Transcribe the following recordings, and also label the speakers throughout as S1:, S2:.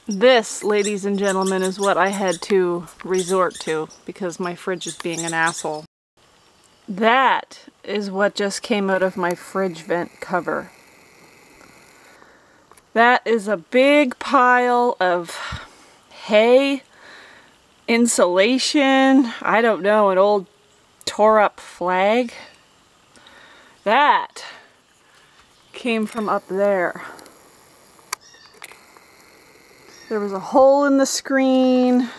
S1: This, ladies and gentlemen, is what I had to resort to because my fridge is being an asshole. That is what just came out of my fridge vent cover. That is a big pile of hay, insulation, I don't know, an old tore up flag. That came from up there. There was a hole in the screen.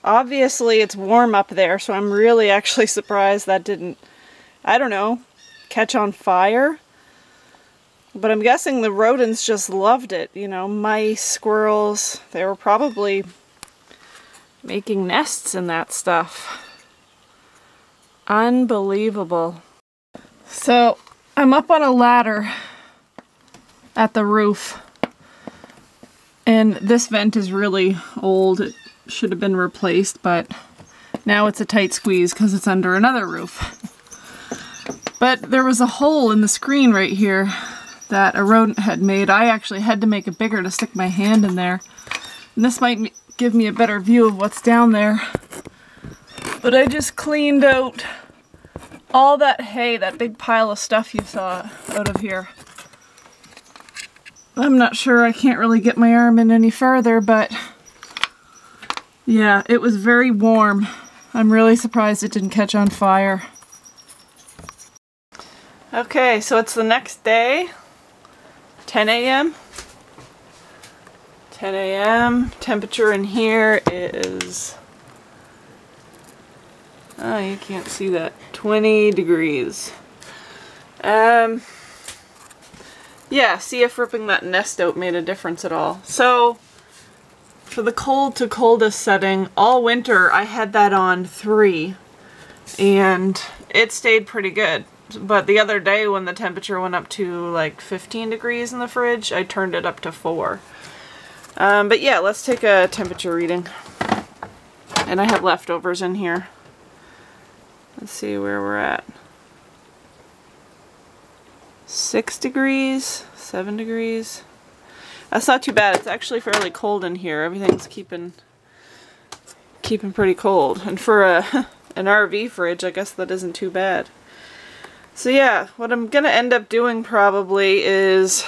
S1: Obviously it's warm up there, so I'm really actually surprised that didn't, I don't know, catch on fire. But I'm guessing the rodents just loved it. You know, mice, squirrels, they were probably making nests in that stuff. Unbelievable. So I'm up on a ladder at the roof. And this vent is really old. It should have been replaced, but now it's a tight squeeze because it's under another roof. But there was a hole in the screen right here that a rodent had made. I actually had to make it bigger to stick my hand in there. And this might give me a better view of what's down there. But I just cleaned out all that hay, that big pile of stuff you saw out of here. I'm not sure, I can't really get my arm in any further, but yeah, it was very warm. I'm really surprised it didn't catch on fire. Okay, so it's the next day, 10 a.m. 10 a.m. Temperature in here is, oh, you can't see that, 20 degrees. Yeah, see if ripping that nest out made a difference at all. So, for the cold to coldest setting, all winter I had that on 3, and it stayed pretty good. But the other day when the temperature went up to like 15 degrees in the fridge, I turned it up to 4. But yeah, let's take a temperature reading. And I have leftovers in here. Let's see where we're at. 6 degrees, 7 degrees. That's not too bad. It's actually fairly cold in here. Everything's keeping pretty cold. And for an RV fridge, I guess that isn't too bad. So yeah, what I'm gonna end up doing probably is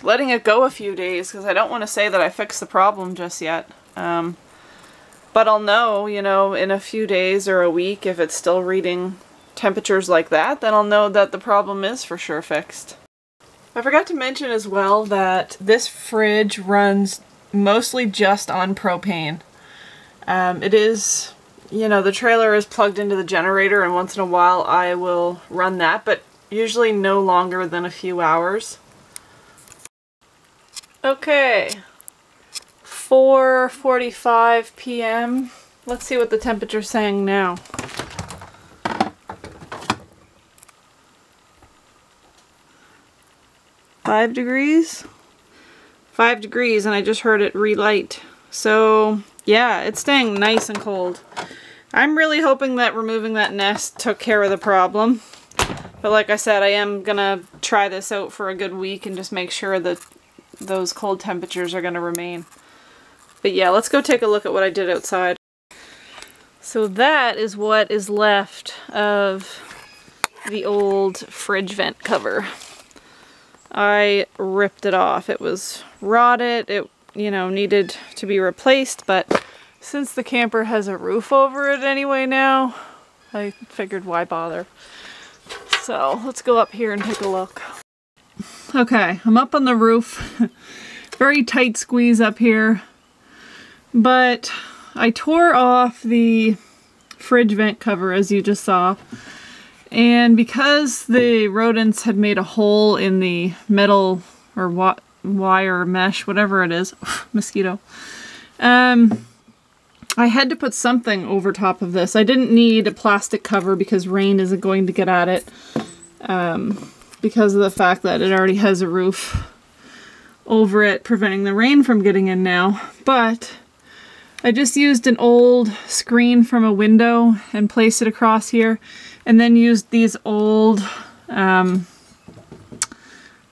S1: letting it go a few days because I don't want to say that I fixed the problem just yet. But I'll know, you know, in a few days or a week if it's still reading temperatures like that, then I'll know that the problem is for sure fixed. I forgot to mention as well that this fridge runs mostly just on propane. It is, you know, the trailer is plugged into the generator and once in a while I will run that, but usually no longer than a few hours. Okay, 4:45 p.m. Let's see what the temperature's saying now. 5 degrees? 5 degrees, and I just heard it relight. So yeah, it's staying nice and cold. I'm really hoping that removing that nest took care of the problem. But like I said, I am gonna try this out for a good week and just make sure that those cold temperatures are gonna remain. But yeah, let's go take a look at what I did outside. So that is what is left of the old fridge vent cover. I ripped it off. It was rotted. It, you know, needed to be replaced, but since the camper has a roof over it anyway now, I figured why bother. So let's go up here and take a look. Okay, I'm up on the roof. Very tight squeeze up here, but I tore off the fridge vent cover as you just saw. And because the rodents had made a hole in the metal or wire mesh, whatever it is, mosquito, I had to put something over top of this. I didn't need a plastic cover because rain isn't going to get at it, because of the fact that it already has a roof over it, preventing the rain from getting in now. But I just used an old screen from a window and placed it across here, and then used these old, I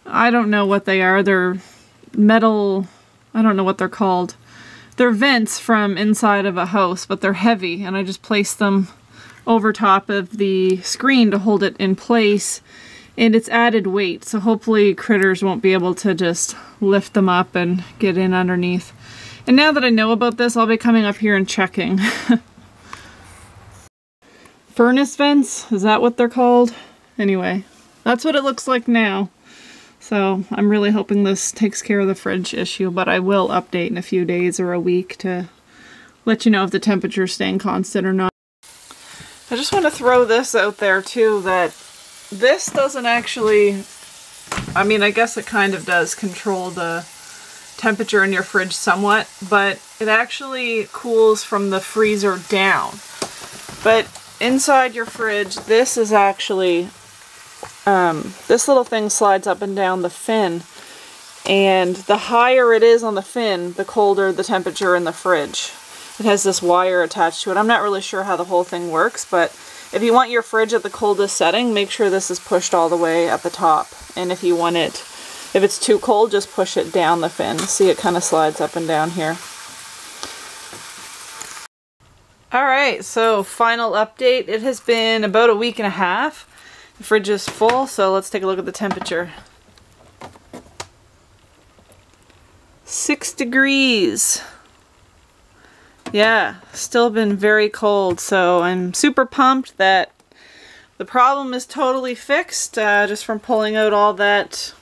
S1: don't know what they are, they're metal, I don't know what they're called, they're vents from inside of a house, but they're heavy, and I just placed them over top of the screen to hold it in place, and it's added weight, so hopefully critters won't be able to just lift them up and get in underneath. And now that I know about this, I'll be coming up here and checking. Furnace vents, is that what they're called? Anyway, that's what it looks like now. So I'm really hoping this takes care of the fridge issue, but I will update in a few days or a week to let you know if the temperature's staying constant or not. I just want to throw this out there too, that this doesn't actually, I mean, I guess it kind of does control the temperature in your fridge somewhat, but it actually cools from the freezer down. But inside your fridge, this is actually, this little thing slides up and down the fin, and the higher it is on the fin, the colder the temperature in the fridge. It has this wire attached to it. I'm not really sure how the whole thing works, but if you want your fridge at the coldest setting, make sure this is pushed all the way at the top. And if you want it, if it's too cold, just push it down the fin. See, it kind of slides up and down here. Alright, so final update. It has been about a week and a half. The fridge is full, so let's take a look at the temperature. 6 degrees. Yeah, still been very cold, so I'm super pumped that the problem is totally fixed, just from pulling out all that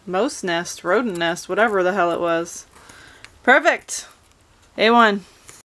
S1: mouse nest, rodent nest, whatever the hell it was. Perfect! A1.